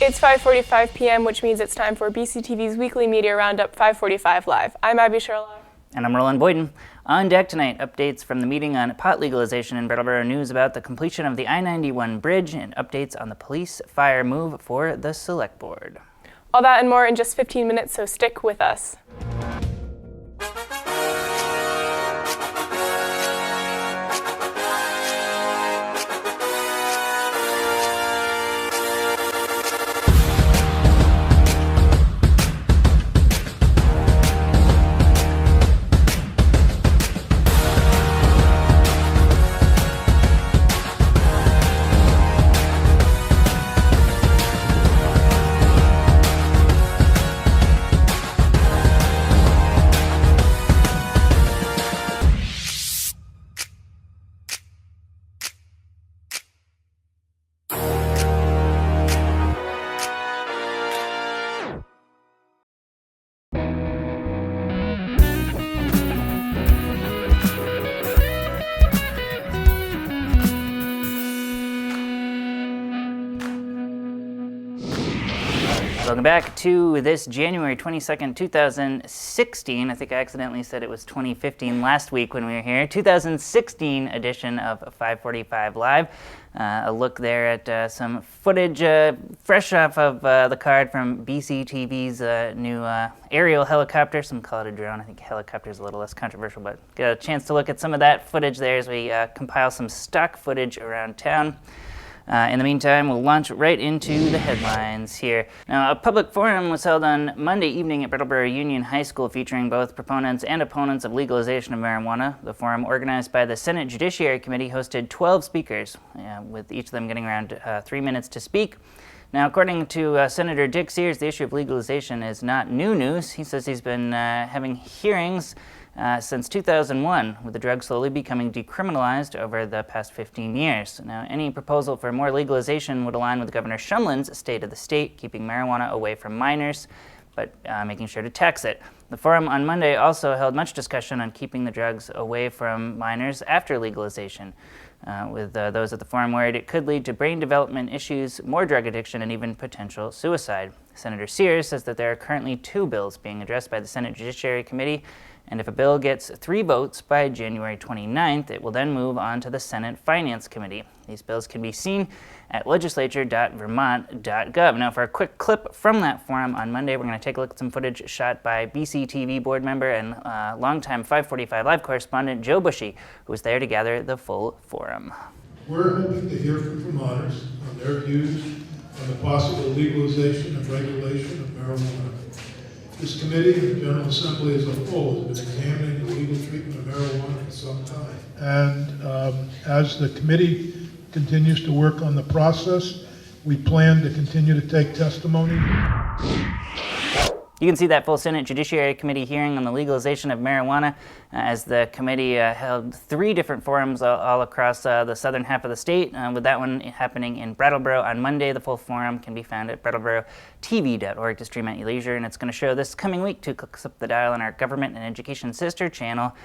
It's 5:45 p.m., which means it's time for BCTV's weekly media roundup, 545 Live. I'm Abby Sherlock. And I'm Roland Boyden. On deck tonight, updates from the meeting on pot legalization in Brattleboro, news about the completion of the I91 Bridge, and updates on the police fire move for the Select Board. All that and more in just 15 minutes, so stick with us. Welcome back to this January 22nd, 2016. I think I accidentally said it was 2015 last week when we were here. 2016 edition of 545 Live. A look there at some footage fresh off of the card from BCTV's new aerial helicopter. Some call it a drone. I think helicopter is a little less controversial, but get a chance to look at some of that footage there as we compile some stock footage around town. In the meantime, we'll launch right into the headlines here. Now, a public forum was held on Monday evening at Brattleboro Union High School featuring both proponents and opponents of legalization of marijuana. The forum, organized by the Senate Judiciary Committee, hosted 12 speakers, with each of them getting around 3 minutes to speak. Now, according to Senator Dick Sears, the issue of legalization is not new news. He says he's been having hearings since 2001, with the drug slowly becoming decriminalized over the past 15 years. Now, any proposal for more legalization would align with Governor Shumlin's state of the state, keeping marijuana away from minors, but making sure to tax it. The forum on Monday also held much discussion on keeping the drugs away from minors after legalization, with those at the forum worried it could lead to brain development issues, more drug addiction, and even potential suicide. Senator Sears says that there are currently 2 bills being addressed by the Senate Judiciary Committee, and if a bill gets 3 votes by January 29th, it will then move on to the Senate Finance Committee. These bills can be seen at legislature.vermont.gov. Now, for a quick clip from that forum on Monday, we're going to take a look at some footage shot by BCTV board member and longtime 545 Live correspondent Joe Bushy, who was there to gather the full forum. We're hoping to hear from Vermonters on their views on the possible legalization and regulation of marijuana. This committee and the General Assembly as a whole has been examining the legal treatment of marijuana for some time. And as the committee continues to work on the process, we plan to continue to take testimony. You can see that full Senate Judiciary Committee hearing on the legalization of marijuana as the committee held 3 different forums all across the southern half of the state, with that one happening in Brattleboro on Monday. The full forum can be found at brattleboro.tv.org to stream at your leisure, and it's going to show this coming week. To click up the dial on our government and education sister channel,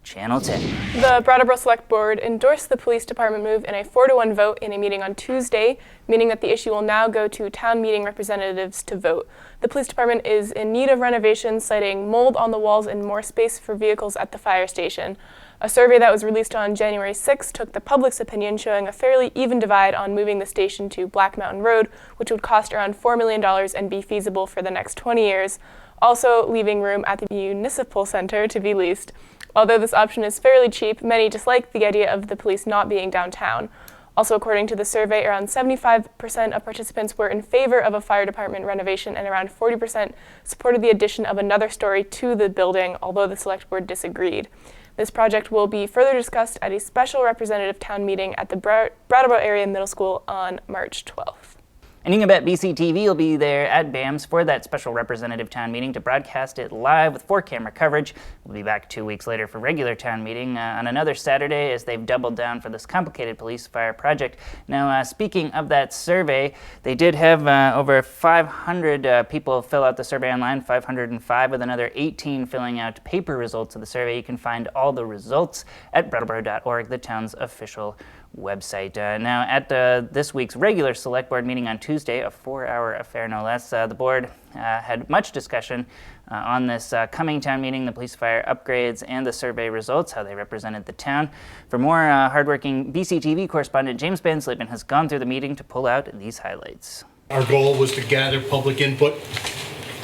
Channel 10. The Brattleboro Select Board endorsed the police department move in a 4-1 vote in a meeting on Tuesday, meaning that the issue will now go to town meeting representatives to vote. The police department is in need of renovations, citing mold on the walls and more space for vehicles at the fire station. A survey that was released on January 6 took the public's opinion, showing a fairly even divide on moving the station to Black Mountain Road, which would cost around $4 million and be feasible for the next 20 years, also leaving room at the municipal center to be leased. Although this option is fairly cheap, many dislike the idea of the police not being downtown. Also, according to the survey, around 75% of participants were in favor of a fire department renovation, and around 40% supported the addition of another story to the building, although the select board disagreed. This project will be further discussed at a special representative town meeting at the Brattleboro Area Middle School on March 12th. And you can bet BCTV will be there at BAMS for that special representative town meeting to broadcast it live with 4-camera coverage. We'll be back 2 weeks later for regular town meeting on another Saturday as they've doubled down for this complicated police fire project. Now, speaking of that survey, they did have over 500 people fill out the survey online, 505 with another 18 filling out paper results of the survey. You can find all the results at brattleboro.org, the town's official website. Now, at this week's regular Select Board meeting on Tuesday, a 4-hour affair no less, the board had much discussion on this coming town meeting, the police fire upgrades, and the survey results, how they represented the town. For more, hardworking BCTV correspondent James Van Sleepen has gone through the meeting to pull out these highlights. Our goal was to gather public input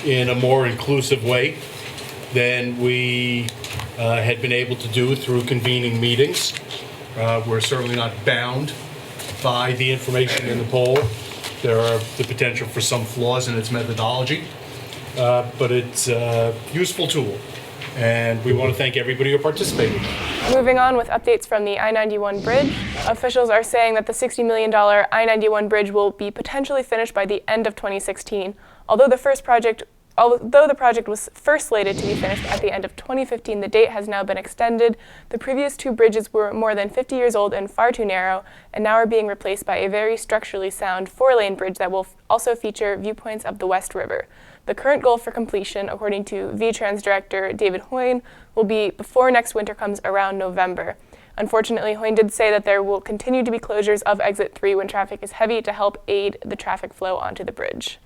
in a more inclusive way than we had been able to do through convening meetings. We're certainly not bound by the information in the poll. There are the potential for some flaws in its methodology, but it's a useful tool, and we want to thank everybody who participated. Moving on with updates from the I91 Bridge. Officials are saying that the $60 million I91 Bridge will be potentially finished by the end of 2016, although the project was first slated to be finished at the end of 2015, the date has now been extended. The previous two bridges were more than 50 years old and far too narrow, and now are being replaced by a very structurally sound 4-lane bridge that will also feature viewpoints of the West River. The current goal for completion, according to VTrans director David Hoyne, will be before next winter comes around November. Unfortunately, Hoyne did say that there will continue to be closures of Exit 3 when traffic is heavy to help aid the traffic flow onto the bridge.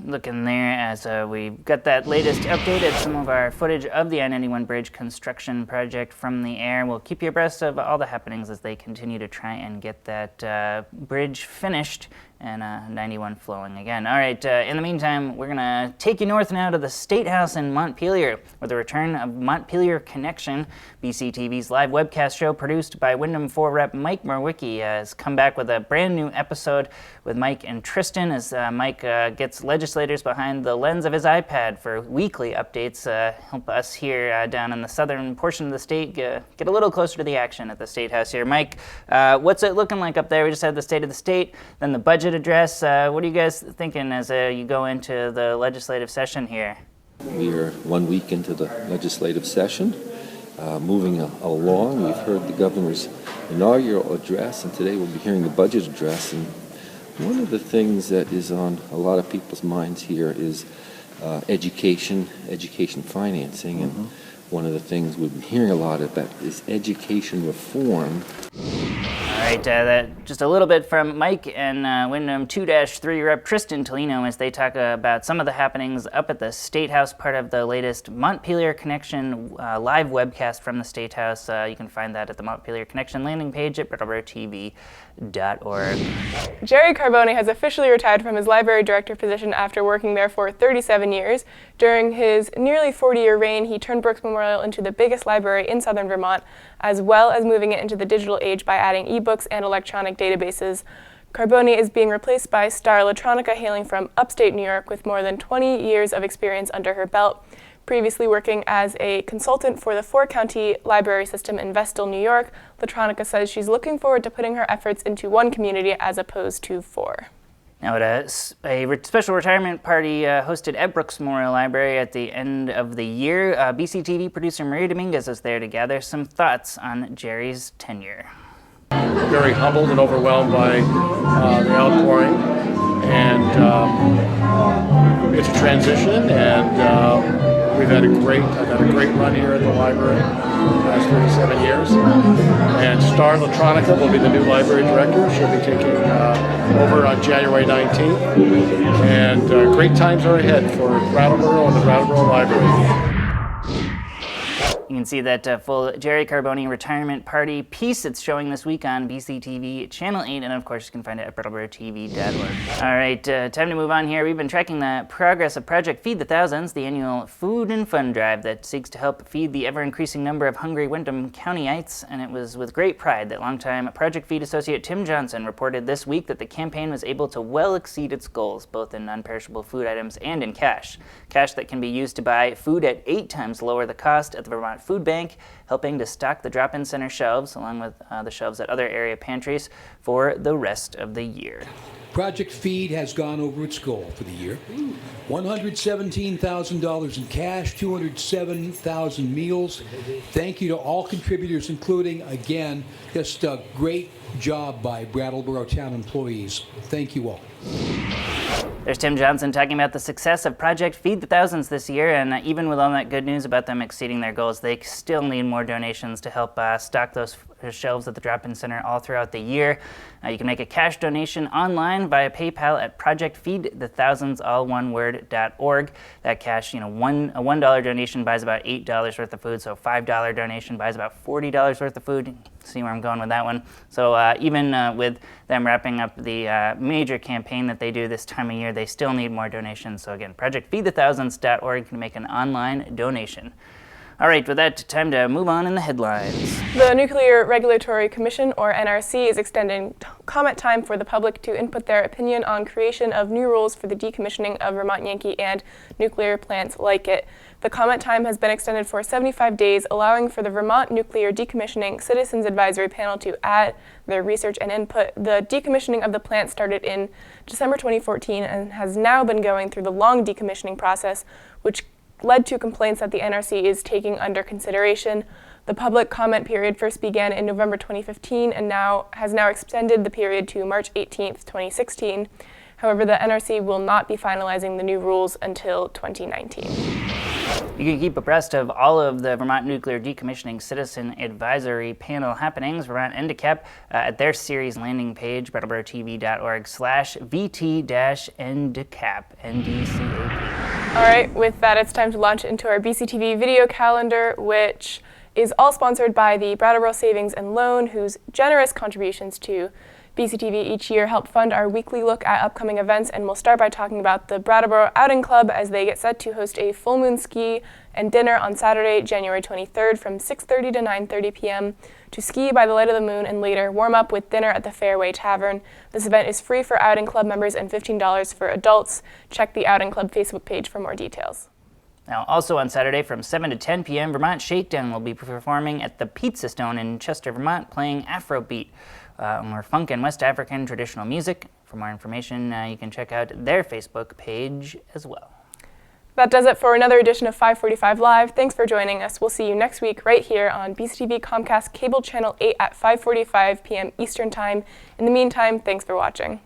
Looking there as we've got that latest update at some of our footage of the I91 Bridge construction project from the air. We'll keep you abreast of all the happenings as they continue to try and get that bridge finished and 91 flowing again. All right, in the meantime, we're going to take you north now to the State House in Montpelier, where the return of Montpelier Connection, BCTV's live webcast show produced by Wyndham 4 Rep Mike Murwicki, has come back with a brand new episode with Mike and Tristan as Mike gets legislators behind the lens of his iPad for weekly updates, help us here down in the southern portion of the state get a little closer to the action at the State House here. Mike, what's it looking like up there? We just had the State of the State, then the budget address. What are you guys thinking as you go into the legislative session here? We are 1 week into the legislative session, moving along. We've heard the governor's inaugural address, and today we'll be hearing the budget address. And one of the things that is on a lot of people's minds here is education financing, and one of the things we've been hearing a lot about is education reform. All right, that just a little bit from Mike and Wyndham 2-3 Rep Tristan Tolino as they talk about some of the happenings up at the State House, part of the latest Montpelier Connection live webcast from the State House. You can find that at the Montpelier Connection landing page at BrattleBoroTV.org. Jerry Carbone has officially retired from his library director position after working there for 37 years. During his nearly 40-year reign, he turned Brooks Memorial into the biggest library in southern Vermont, as well as moving it into the digital age by adding ebooks and electronic databases. Carbone is being replaced by Star Latronica, hailing from upstate New York with more than 20 years of experience under her belt. Previously working as a consultant for the 4-county library system in Vestal, New York, Latronica says she's looking forward to putting her efforts into one community as opposed to 4. Now, at a special retirement party hosted at Brooks Memorial Library at the end of the year, BCTV producer Maria Dominguez was there to gather some thoughts on Jerry's tenure. Very humbled and overwhelmed by the outpouring, and it's a transition, and I've had a great run here at the library for the past 37 years. And Star Latronica will be the new library director. She'll be taking over on January 19th. And great times are ahead for Brattleboro and the Brattleboro Library. You can see that full Jerry Carbone retirement party piece. It's showing this week on BCTV Channel 8, and of course you can find it at BrattleBoroTV.org. All right, time to move on here. We've been tracking the progress of Project Feed the Thousands, the annual food and fun drive that seeks to help feed the ever-increasing number of hungry Wyndham Countyites, and it was with great pride that longtime Project Feed associate Tim Johnson reported this week that the campaign was able to well exceed its goals, both in non-perishable food items and in cash that can be used to buy food at 8 times lower the cost at the Vermont Food Bank, helping to stock the drop-in center shelves along with the shelves at other area pantries for the rest of the year. Project Feed has gone over its goal for the year. $117,000 in cash, 207,000 meals. Thank you to all contributors, including, again, just a great job by Brattleboro Town employees. Thank you all. There's Tim Johnson talking about the success of Project Feed the Thousands this year, and even with all that good news about them exceeding their goals, they still need more donations to help stock those shelves at the drop-in center all throughout the year. You can make a cash donation online via PayPal at projectfeedthethousandsalloneword.org. That cash, a $1 donation buys about $8 worth of food, so a $5 donation buys about $40 worth of food. See where I'm going with that one. So even with them wrapping up the major campaign that they do this time of year, they still need more donations. So again, projectfeedthethousands.org can make an online donation. All right, with that, time to move on in the headlines. The Nuclear Regulatory Commission, or NRC, is extending comment time for the public to input their opinion on creation of new rules for the decommissioning of Vermont Yankee and nuclear plants like it. The comment time has been extended for 75 days, allowing for the Vermont Nuclear Decommissioning Citizens Advisory Panel to add their research and input. The decommissioning of the plant started in December 2014 and has now been going through the long decommissioning process, which led to complaints that the NRC is taking under consideration. The public comment period first began in November 2015 and has now extended the period to March 18th, 2016. However, the NRC will not be finalizing the new rules until 2019. You can keep abreast of all of the Vermont Nuclear Decommissioning Citizen Advisory Panel happenings, Vermont NDCAP, at their series landing page, brattleboro.tv.org/VT-NDCAP, NDCAP. All right, with that, it's time to launch into our BCTV video calendar, which is all sponsored by the Brattleboro Savings and Loan, whose generous contributions to BCTV each year help fund our weekly look at upcoming events, and we'll start by talking about the Brattleboro Outing Club as they get set to host a full moon ski and dinner on Saturday, January 23rd from 6:30 to 9:30 p.m. to ski by the light of the moon and later warm up with dinner at the Fairway Tavern. This event is free for Outing Club members and $15 for adults. Check the Outing Club Facebook page for more details. Now, also on Saturday from 7 to 10 p.m., Vermont Shakedown will be performing at the Pizza Stone in Chester, Vermont, playing Afrobeat, more funk and West African traditional music. For more information, you can check out their Facebook page as well. That does it for another edition of 545 Live. Thanks for joining us. We'll see you next week right here on BCTV Comcast Cable Channel 8 at 5:45 p.m. Eastern Time. In the meantime, thanks for watching.